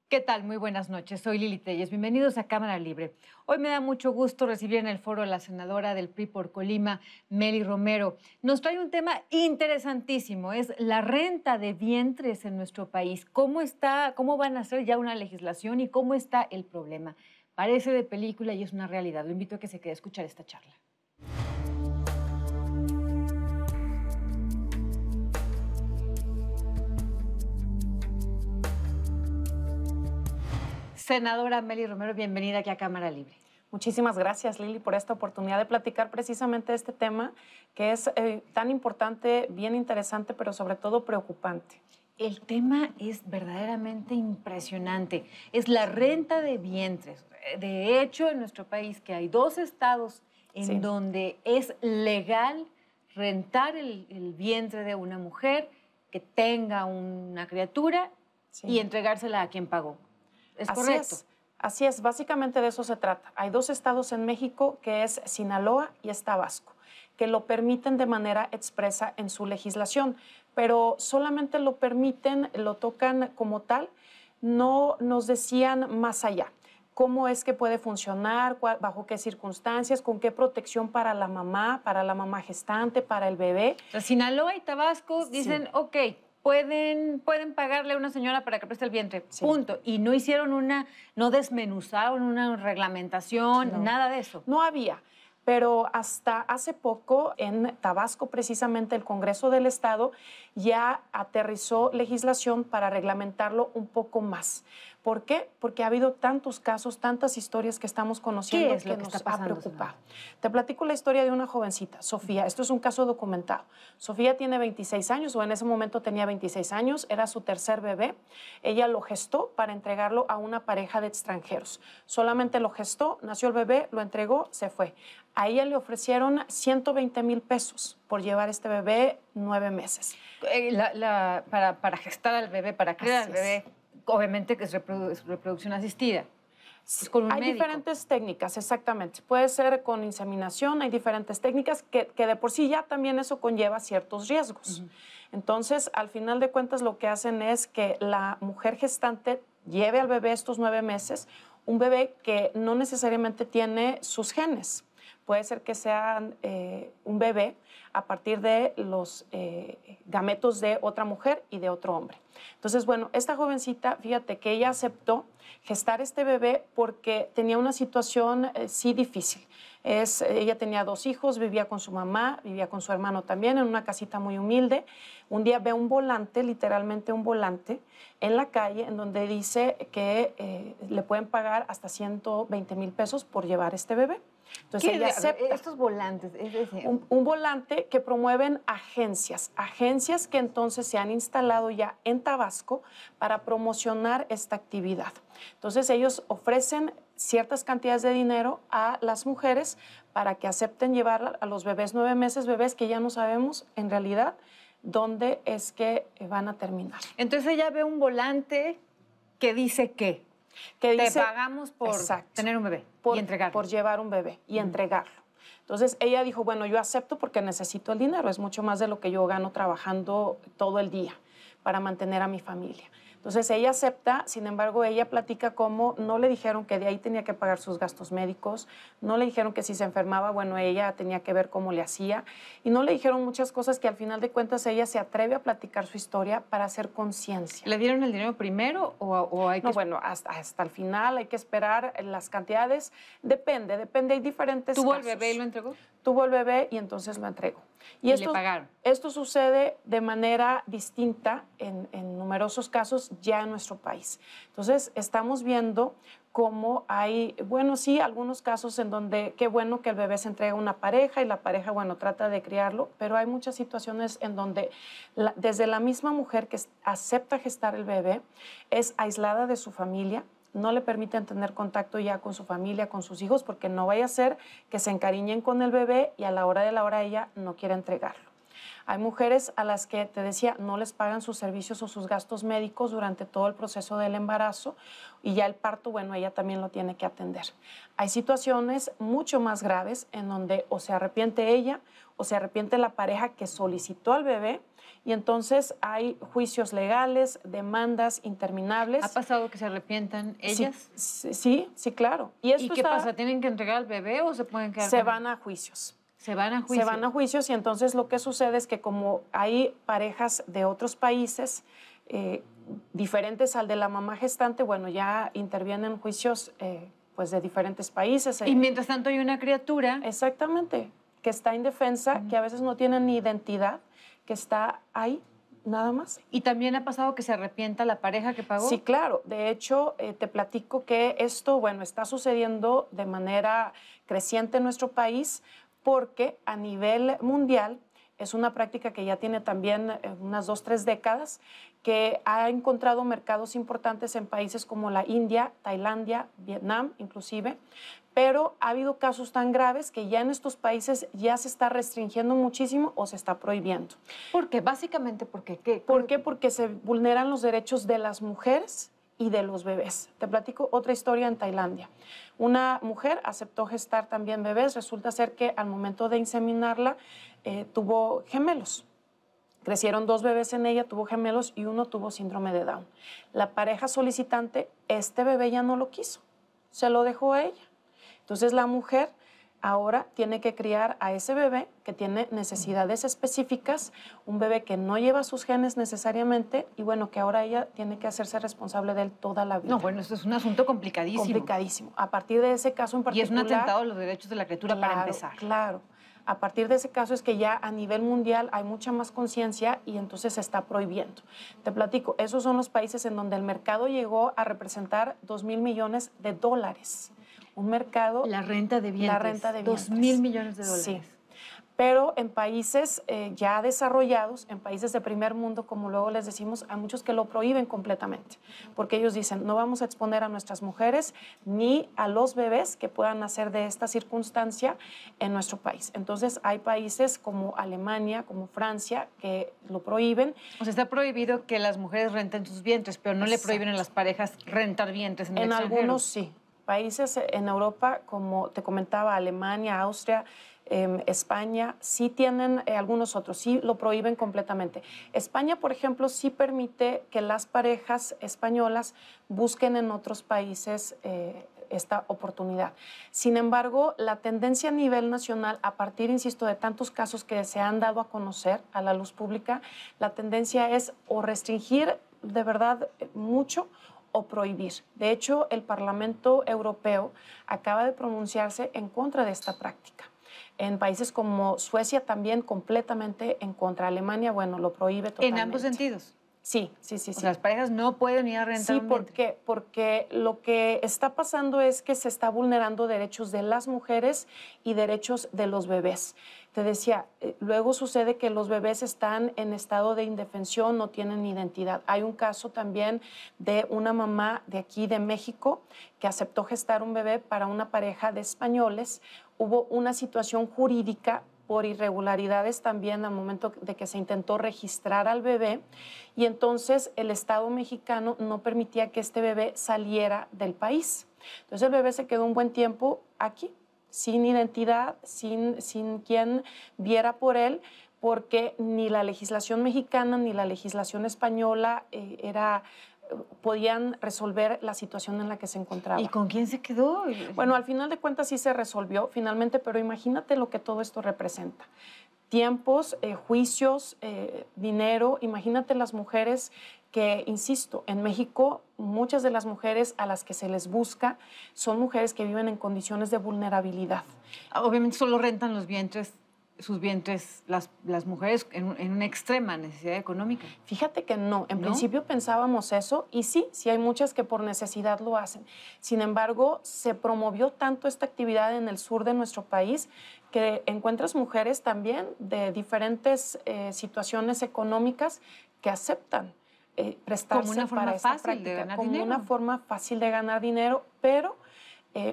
¿Qué tal? Muy buenas noches. Soy Lili Telles. Bienvenidos a Cámara Libre. Hoy me da mucho gusto recibir en el foro a la senadora del PRI por Colima, Mely Romero. Nos trae un tema interesantísimo, es la renta de vientres en nuestro país. ¿Cómo está, cómo van a hacer ya una legislación y cómo está el problema? Parece de película y es una realidad. Lo invito a que se quede a escuchar esta charla. Senadora Mely Romero, bienvenida aquí a Cámara Libre. Muchísimas gracias, Lili, por esta oportunidad de platicar precisamente de este tema que es tan importante, bien interesante, pero sobre todo preocupante. El tema es verdaderamente impresionante. Es la renta de vientres. De hecho, en nuestro país, que hay 2 estados en donde es legal rentar el vientre de una mujer que tenga una criatura y entregársela a quien pagó. ¿Es correcto? Así es, básicamente de eso se trata. Hay 2 estados en México, que es Sinaloa y Tabasco, que lo permiten de manera expresa en su legislación, pero solamente lo permiten, lo tocan como tal, no nos decían más allá. ¿Cómo es que puede funcionar? ¿Bajo qué circunstancias? ¿Con qué protección para la mamá gestante, para el bebé? O sea, Sinaloa y Tabasco dicen, ok, pueden pagarle a una señora para que preste el vientre, punto. Y no hicieron no desmenuzaron una reglamentación, nada de eso. No había. Pero hasta hace poco en Tabasco, precisamente el Congreso del Estado ya aterrizó legislación para reglamentarlo un poco más. ¿Por qué? Porque ha habido tantos casos, tantas historias que estamos conociendo que nos ha preocupado. Te platico la historia de una jovencita, Sofía. Esto es un caso documentado. Sofía tiene 26 años, o en ese momento tenía 26 años, era su tercer bebé. Ella lo gestó para entregarlo a una pareja de extranjeros. Solamente lo gestó, nació el bebé, lo entregó, se fue. A ella le ofrecieron 120,000 pesos por llevar este bebé 9 meses. Para gestar al bebé, para criar al bebé, obviamente que es reproducción asistida. Es con un médico. Diferentes técnicas, exactamente. Puede ser con inseminación, hay diferentes técnicas que de por sí ya también eso conlleva ciertos riesgos. Entonces, al final de cuentas, lo que hacen es que la mujer gestante lleve al bebé estos 9 meses, un bebé que no necesariamente tiene sus genes. Puede ser que sea un bebé a partir de los gametos de otra mujer y de otro hombre. Entonces, bueno, esta jovencita, fíjate que ella aceptó gestar este bebé porque tenía una situación sí difícil. Ella tenía 2 hijos, vivía con su mamá, vivía con su hermano también en una casita muy humilde. Un día ve un volante, literalmente un volante, en la calle en donde dice que le pueden pagar hasta 120,000 pesos por llevar este bebé. Entonces ella acepta. Estos volantes, es decir, un volante que promueven agencias que entonces se han instalado ya en Tabasco para promocionar esta actividad. Entonces ellos ofrecen ciertas cantidades de dinero a las mujeres para que acepten llevar a los bebés 9 meses, bebés que ya no sabemos en realidad dónde es que van a terminar. Entonces ella ve un volante que dice que te pagamos por tener un bebé y entregarlo. Por llevar un bebé y entregarlo. Entonces ella dijo, bueno, yo acepto porque necesito el dinero, es mucho más de lo que yo gano trabajando todo el día para mantener a mi familia. Entonces ella acepta, sin embargo ella platica cómo no le dijeron que de ahí tenía que pagar sus gastos médicos, no le dijeron que si se enfermaba, bueno, ella tenía que ver cómo le hacía, y no le dijeron muchas cosas que al final de cuentas ella se atreve a platicar su historia para hacer conciencia. ¿Le dieron el dinero primero o hay que...? No, bueno, hasta el final hay que esperar las cantidades, depende, hay diferentes ¿Tuvo casos. el bebé y lo entregó? Tuvo el bebé y entonces lo entregó. Y le pagaron. Esto sucede de manera distinta en numerosos casos ya en nuestro país. Entonces, estamos viendo cómo hay, bueno, sí, algunos casos en donde qué bueno que el bebé se entrega a una pareja y la pareja, bueno, trata de criarlo, pero hay muchas situaciones en donde desde la misma mujer que acepta gestar el bebé es aislada de su familia, no le permiten tener contacto ya con su familia, con sus hijos, porque no vaya a ser que se encariñen con el bebé y a la hora de la hora ella no quiera entregarlo. Hay mujeres a las que, te decía, no les pagan sus servicios o sus gastos médicos durante todo el proceso del embarazo y ya el parto, bueno, ella también lo tiene que atender. Hay situaciones mucho más graves en donde o se arrepiente ella o se arrepiente la pareja que solicitó al bebé y entonces hay juicios legales, demandas interminables. ¿Ha pasado que se arrepientan ellas? Sí, claro. ¿Y qué pasa? ¿Tienen que entregar al bebé o se pueden quedar? Se van a juicios. Se van a juicios. Se van a juicios y entonces lo que sucede es que como hay parejas de otros países diferentes al de la mamá gestante, bueno, ya intervienen juicios pues de diferentes países. Y mientras tanto hay una criatura. Exactamente, que está indefensa, que a veces no tiene ni identidad, que está ahí, nada más. ¿Y también ha pasado que se arrepienta la pareja que pagó? Sí, claro. De hecho, te platico que esto, bueno, está sucediendo de manera creciente en nuestro país porque a nivel mundial es una práctica que ya tiene también unas 2, 3 décadas, que ha encontrado mercados importantes en países como la India, Tailandia, Vietnam inclusive, pero ha habido casos tan graves que ya en estos países ya se está restringiendo muchísimo o se está prohibiendo. ¿Por qué? Básicamente, ¿por qué? ¿Por qué? Porque se vulneran los derechos de las mujeres y de los bebés. Te platico otra historia en Tailandia. Una mujer aceptó gestar también bebés. Resulta ser que al momento de inseminarla tuvo gemelos. Crecieron 2 bebés en ella, tuvo gemelos y uno tuvo síndrome de Down. La pareja solicitante, este bebé ya no lo quiso, se lo dejó a ella. Entonces la mujer ahora tiene que criar a ese bebé que tiene necesidades específicas, un bebé que no lleva sus genes necesariamente y bueno, que ahora ella tiene que hacerse responsable de él toda la vida. No, bueno, esto es un asunto complicadísimo. Complicadísimo. A partir de ese caso en particular... Y es un atentado a los derechos de la criatura para empezar. Claro. A partir de ese caso es que ya a nivel mundial hay mucha más conciencia y entonces se está prohibiendo. Te platico, esos son los países en donde el mercado llegó a representar $2,000 millones. Un mercado... La renta de vientres. La renta de vientres. $2,000 millones. Sí. Pero en países ya desarrollados, en países de primer mundo, como luego les decimos, hay muchos que lo prohíben completamente, porque ellos dicen, no vamos a exponer a nuestras mujeres ni a los bebés que puedan nacer de esta circunstancia en nuestro país. Entonces hay países como Alemania, como Francia, que lo prohíben. O sea, está prohibido que las mujeres renten sus vientres, pero no le prohíben a las parejas rentar vientres en el extranjero. En algunos sí. Países en Europa, como te comentaba, Alemania, Austria, España, sí tienen algunos otros, sí lo prohíben completamente. España, por ejemplo, sí permite que las parejas españolas busquen en otros países esta oportunidad. Sin embargo, la tendencia a nivel nacional, a partir, insisto, de tantos casos que se han dado a conocer a la luz pública, la tendencia es o restringir de verdad mucho o prohibir. De hecho, el Parlamento Europeo acaba de pronunciarse en contra de esta práctica. En países como Suecia también completamente en contra. Alemania, bueno, lo prohíbe totalmente. ¿En ambos sentidos? Sí. O sea, las parejas no pueden ir a rentar un vientre. Sí, porque lo que está pasando es que se está vulnerando derechos de las mujeres y derechos de los bebés. Te decía, luego sucede que los bebés están en estado de indefensión, no tienen identidad. Hay un caso también de una mamá de aquí, de México, que aceptó gestar un bebé para una pareja de españoles. Hubo una situación jurídica por irregularidades también al momento de que se intentó registrar al bebé y entonces el Estado mexicano no permitía que este bebé saliera del país. Entonces el bebé se quedó un buen tiempo aquí, sin identidad, sin quien viera por él, porque ni la legislación mexicana ni la legislación española podían resolver la situación en la que se encontraba. ¿Y con quién se quedó? Bueno, al final de cuentas sí se resolvió finalmente, pero imagínate lo que todo esto representa. Tiempos, juicios, dinero. Imagínate las mujeres que, insisto, en México muchas de las mujeres a las que se les busca son mujeres que viven en condiciones de vulnerabilidad. Obviamente solo rentan los vientres, sus vientres, las mujeres en una extrema necesidad económica. Fíjate que no. En principio pensábamos eso y sí hay muchas que por necesidad lo hacen. Sin embargo, se promovió tanto esta actividad en el sur de nuestro país que encuentras mujeres también de diferentes situaciones económicas que aceptan prestarse como una forma para esta fácil práctica, de ganar como dinero. una forma fácil de ganar dinero, pero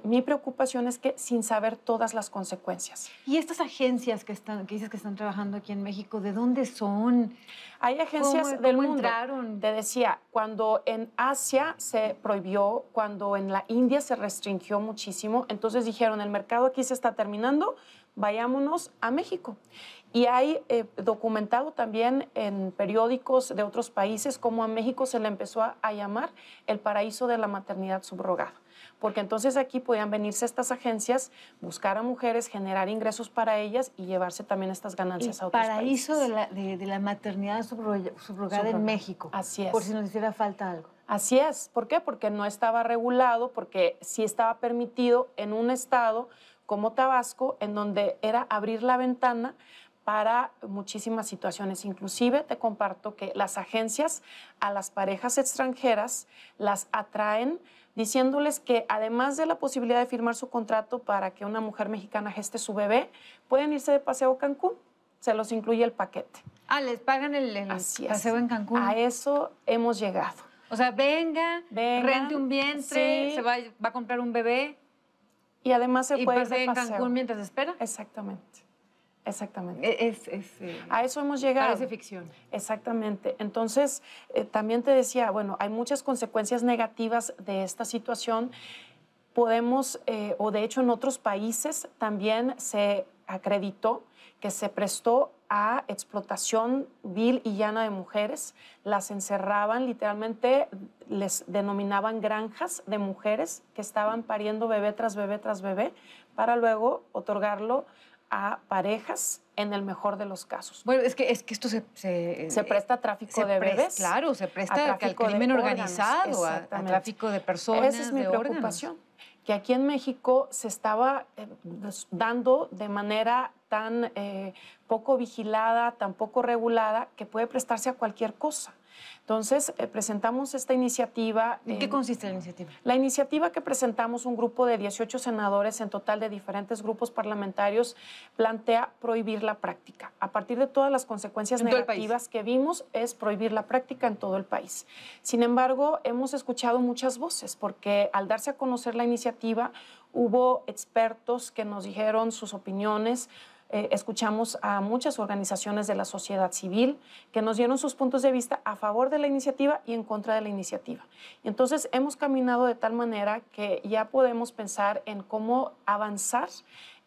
Mi preocupación es que sin saber todas las consecuencias. ¿Y estas agencias que dices que están trabajando aquí en México, de dónde son? Hay agencias del ¿Cómo mundo. entraron? Te decía, cuando en Asia se prohibió, cuando en la India se restringió muchísimo, entonces dijeron, el mercado aquí se está terminando, vayámonos a México. Y hay documentado también en periódicos de otros países cómo a México se le empezó a llamar el paraíso de la maternidad subrogada. Porque entonces aquí podían venirse estas agencias, buscar a mujeres, generar ingresos para ellas y llevarse también estas ganancias a otros países. Paraíso de la maternidad subrogada en México. Así es. Por si nos hiciera falta algo. Así es. ¿Por qué? Porque no estaba regulado, porque sí estaba permitido en un estado como Tabasco, en donde era abrir la ventana para muchísimas situaciones. Inclusive te comparto que las agencias a las parejas extranjeras las atraen diciéndoles que además de la posibilidad de firmar su contrato para que una mujer mexicana geste su bebé, pueden irse de paseo a Cancún. Se los incluye el paquete. Ah, les pagan el paseo en Cancún. A eso hemos llegado. O sea, venga, rente un vientre, sí. se va a comprar un bebé. Y además se puede ir de en paseo. Cancún mientras espera. Exactamente. Exactamente. A eso hemos llegado. Parece ficción. Exactamente. Entonces, también te decía, bueno, hay muchas consecuencias negativas de esta situación. Podemos, o de hecho en otros países también se acreditó que se prestó a explotación vil y llana de mujeres. Las encerraban, literalmente les denominaban granjas de mujeres que estaban pariendo bebé tras bebé tras bebé para luego otorgarlo a parejas en el mejor de los casos. Bueno, es que esto se presta a tráfico de bebés. Claro, se presta al crimen organizado, a tráfico de personas. Esa es mi preocupación, que aquí en México se estaba dando de manera tan poco vigilada, tan poco regulada, que puede prestarse a cualquier cosa. Entonces, presentamos esta iniciativa. ¿En qué consiste la iniciativa? La iniciativa que presentamos, un grupo de 18 senadores en total de diferentes grupos parlamentarios, plantea prohibir la práctica. A partir de todas las consecuencias negativas que vimos, es prohibir la práctica en todo el país. Sin embargo, hemos escuchado muchas voces, porque al darse a conocer la iniciativa, hubo expertos que nos dijeron sus opiniones. Escuchamos a muchas organizaciones de la sociedad civil que nos dieron sus puntos de vista a favor de la iniciativa y en contra de la iniciativa. Y entonces hemos caminado de tal manera que ya podemos pensar en cómo avanzar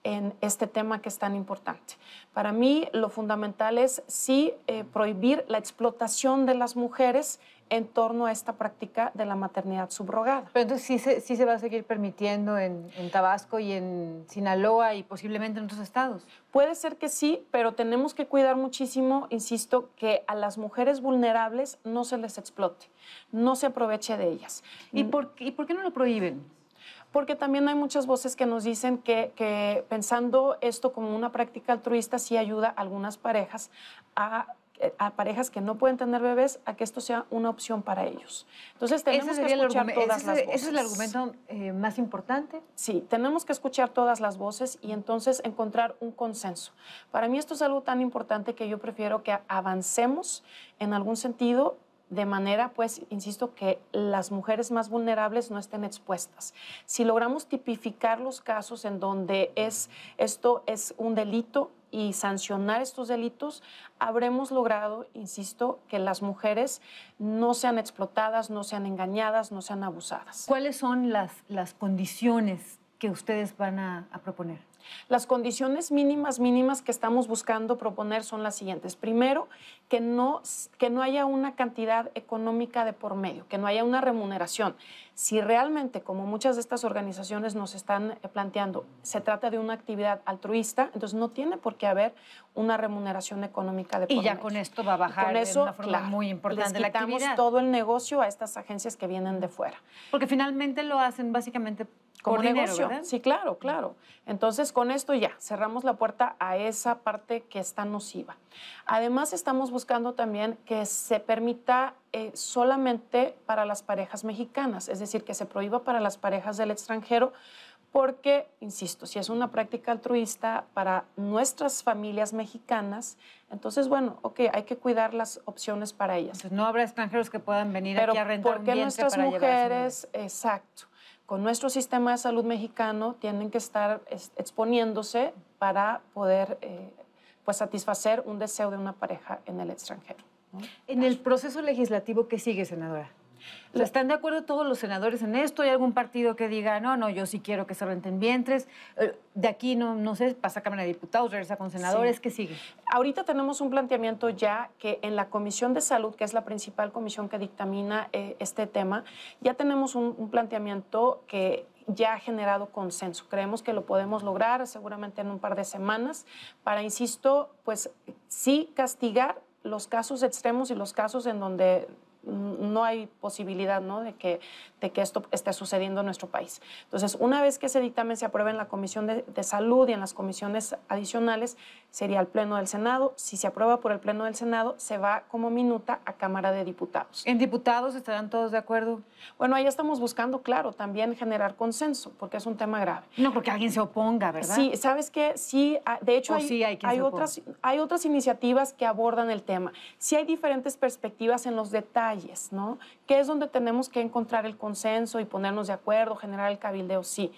en este tema que es tan importante. Para mí lo fundamental es sí prohibir la explotación de las mujeres en torno a esta práctica de la maternidad subrogada. Pero entonces sí se va a seguir permitiendo en Tabasco y en Sinaloa y posiblemente en otros estados. Puede ser que sí, pero tenemos que cuidar muchísimo, insisto, que a las mujeres vulnerables no se les explote, no se aproveche de ellas. ¿Y por qué no lo prohíben? Porque también hay muchas voces que nos dicen que pensando esto como una práctica altruista sí ayuda a algunas parejas a parejas que no pueden tener bebés, a que esto sea una opción para ellos. Entonces tenemos que escuchar todas las voces. ¿Ese es el argumento más importante? Sí, tenemos que escuchar todas las voces y entonces encontrar un consenso. Para mí esto es algo tan importante que yo prefiero que avancemos en algún sentido de manera, pues, insisto, que las mujeres más vulnerables no estén expuestas. Si logramos tipificar los casos en donde esto es un delito y sancionar estos delitos, habremos logrado, insisto, que las mujeres no sean explotadas, no sean engañadas, no sean abusadas. ¿Cuáles son las condiciones que ustedes van a proponer? Las condiciones mínimas que estamos buscando proponer son las siguientes. Primero, que no haya una cantidad económica de por medio, que no haya una remuneración. Si realmente, como muchas de estas organizaciones nos están planteando, se trata de una actividad altruista, entonces no tiene por qué haber una remuneración económica de por medio. Y ya con esto va a bajar de una forma muy importante la actividad. Les quitamos todo el negocio a estas agencias que vienen de fuera. Porque finalmente lo hacen básicamente como negocio, ¿verdad? Sí, claro, claro. Entonces, con esto ya cerramos la puerta a esa parte que es tan nociva. Además, estamos buscando también que se permita solamente para las parejas mexicanas, es decir, que se prohíba para las parejas del extranjero, porque, insisto, si es una práctica altruista para nuestras familias mexicanas, entonces, bueno, ok, hay que cuidar las opciones para ellas. Entonces, no habrá extranjeros que puedan venir aquí a rentar un vientre para llevarse. Pero ¿por qué nuestras mujeres, exacto, con nuestro sistema de salud mexicano tienen que estar exponiéndose para poder pues satisfacer un deseo de una pareja en el extranjero, ¿no? En el proceso legislativo, ¿qué sigue, senadora? O sea, ¿están de acuerdo todos los senadores en esto? ¿Hay algún partido que diga, no, yo sí quiero que se renten vientres? De aquí, no sé, pasa a Cámara de Diputados, regresa con senadores, Sí. ¿qué sigue? Ahorita tenemos un planteamiento ya que en la Comisión de Salud, que es la principal comisión que dictamina este tema, ya tenemos un planteamiento que ya ha generado consenso. Creemos que lo podemos lograr seguramente en un par de semanas para, insisto, pues sí castigar los casos extremos y los casos en donde no hay posibilidad, ¿no?, de que esto esté sucediendo en nuestro país. Entonces, una vez que ese dictamen se apruebe en la Comisión de Salud y en las comisiones adicionales, sería el Pleno del Senado. Si se aprueba por el Pleno del Senado, se va como minuta a Cámara de Diputados. ¿En diputados estarán todos de acuerdo? Bueno, ahí estamos buscando, claro, también generar consenso, porque es un tema grave. No porque alguien se oponga, ¿verdad? Sí, ¿sabes qué? Sí, de hecho hay otras iniciativas que abordan el tema. Sí hay diferentes perspectivas en los detalles, ¿no? Que es donde tenemos que encontrar el consenso y ponernos de acuerdo, generar el cabildeo, sí.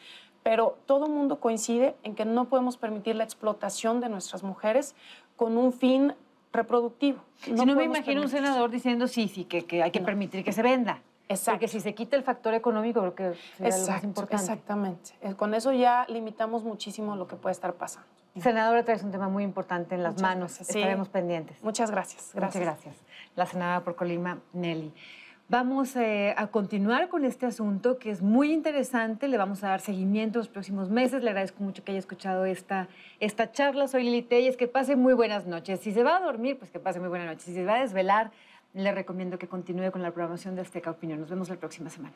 Pero todo el mundo coincide en que no podemos permitir la explotación de nuestras mujeres con un fin reproductivo. No, si no me imagino un senador diciendo sí, que hay que permitir que se venda. Exacto. Porque si se quita el factor económico, creo que sería lo más importante. Exactamente. Con eso ya limitamos muchísimo lo que puede estar pasando. Senadora, traes un tema muy importante en las manos. Gracias. Sí. Estaremos pendientes. Muchas gracias. Muchas gracias. La senadora por Colima, Nelly. Vamos a continuar con este asunto que es muy interesante. Le vamos a dar seguimiento los próximos meses. Le agradezco mucho que haya escuchado esta charla. Soy Lili Telles. Que pase muy buenas noches. Si se va a dormir, pues que pase muy buenas noches. Si se va a desvelar, le recomiendo que continúe con la programación de Azteca Opinión. Nos vemos la próxima semana.